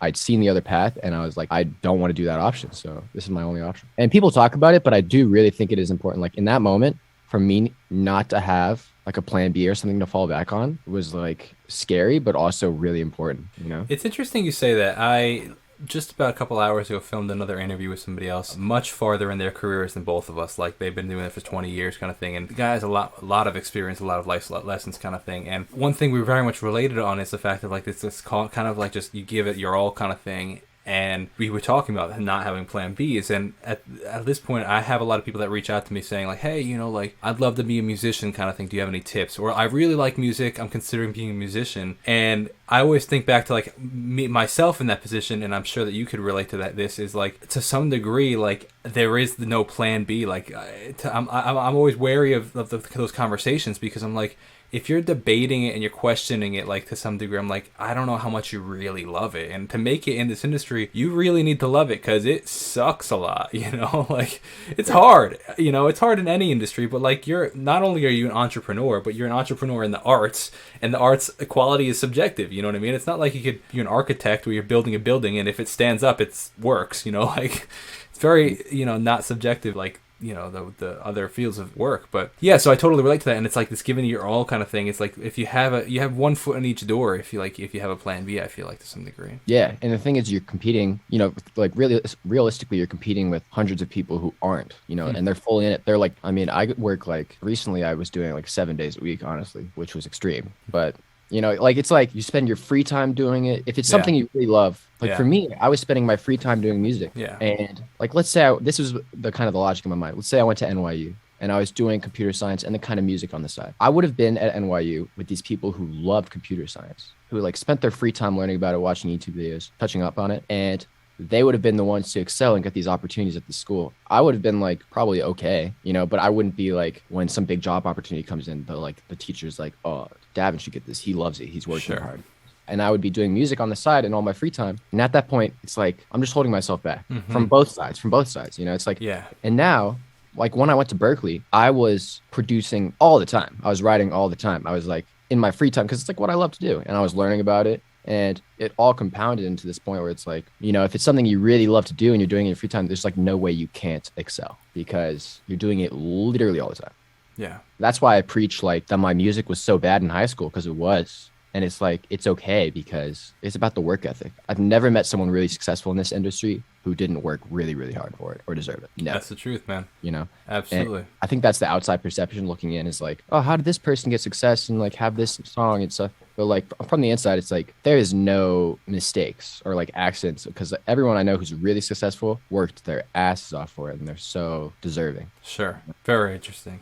I'd seen the other path and I was like, I don't want to do that option. So this is my only option. And people talk about it, but I do really think it is important. Like in that moment, for me not to have like a plan B or something to fall back on was like scary, but also really important, you know? It's interesting you say that. I just about a couple hours ago filmed another interview with somebody else much farther in their careers than both of us. Like they've been doing it for 20 years kind of thing, and the guy has a lot of experience, a lot of life lessons kind of thing. And one thing we very much related on is the fact that like this kind of like just you give it your all kind of thing. And we were talking about not having plan Bs, and at this point I have a lot of people that reach out to me saying like, hey, you know, like I'd love to be a musician kind of thing, do you have any tips? Or I really like music, I'm considering being a musician. And I always think back to like me myself in that position, and I'm sure that you could relate to that. This is like to some degree like there is no plan B. Like I'm always wary of those conversations, because I'm like, if you're debating it and you're questioning it, like to some degree, I'm like, I don't know how much you really love it. And to make it in this industry, you really need to love it, because it sucks a lot, you know? Like, it's hard, you know, it's hard in any industry, but like not only are you an entrepreneur, but you're an entrepreneur in the arts, and the arts quality is subjective, you know what I mean? It's not like you're an architect where you're building a building and if it stands up, it works, you know? Like, it's very, you know, not subjective, like, you know, the other fields of work. But yeah, so I totally relate to that. And it's like this giving your all kind of thing. It's like if you have one foot in each door, if you have a plan B, I feel like to some degree. Yeah. And the thing is, you're competing, you know, like really realistically, you're competing with hundreds of people who aren't, you know, and they're fully in it. They're like, I mean, I work like recently I was doing like 7 days a week, honestly, which was extreme. But you know, like it's like you spend your free time doing it. If it's Yeah. something you really love, like Yeah. for me, I was spending my free time doing music. Yeah. And like, let's say this was the kind of the logic in my mind. Let's say I went to NYU and I was doing computer science and the kind of music on the side. I would have been at NYU with these people who loved computer science, who like spent their free time learning about it, watching YouTube videos, touching up on it. And they would have been the ones to excel and get these opportunities at the school. I would have been like probably okay, you know, but I wouldn't be like when some big job opportunity comes in, the teacher's like, oh, Davin should get this. He loves it. He's working Sure. hard. And I would be doing music on the side in all my free time. And at that point, it's like I'm just holding myself back from both sides. You know, it's like, Yeah. and now, like when I went to Berkeley, I was producing all the time. I was writing all the time. I was like in my free time because it's like what I love to do. And I was learning about it. And it all compounded into this point where it's like, you know, if it's something you really love to do and you're doing it in your free time, there's like no way you can't excel because you're doing it literally all the time. Yeah. That's why I preach like that my music was so bad in high school, because it was. And it's like, it's okay because it's about the work ethic. I've never met someone really successful in this industry who didn't work really, really hard for it or deserve it. Never. That's the truth, man. You know? Absolutely. And I think that's the outside perception looking in is like, oh, how did this person get success and like have this song and stuff? But like from the inside, it's like there is no mistakes or like accidents, because everyone I know who's really successful worked their asses off for it and they're so deserving. Sure. Very interesting.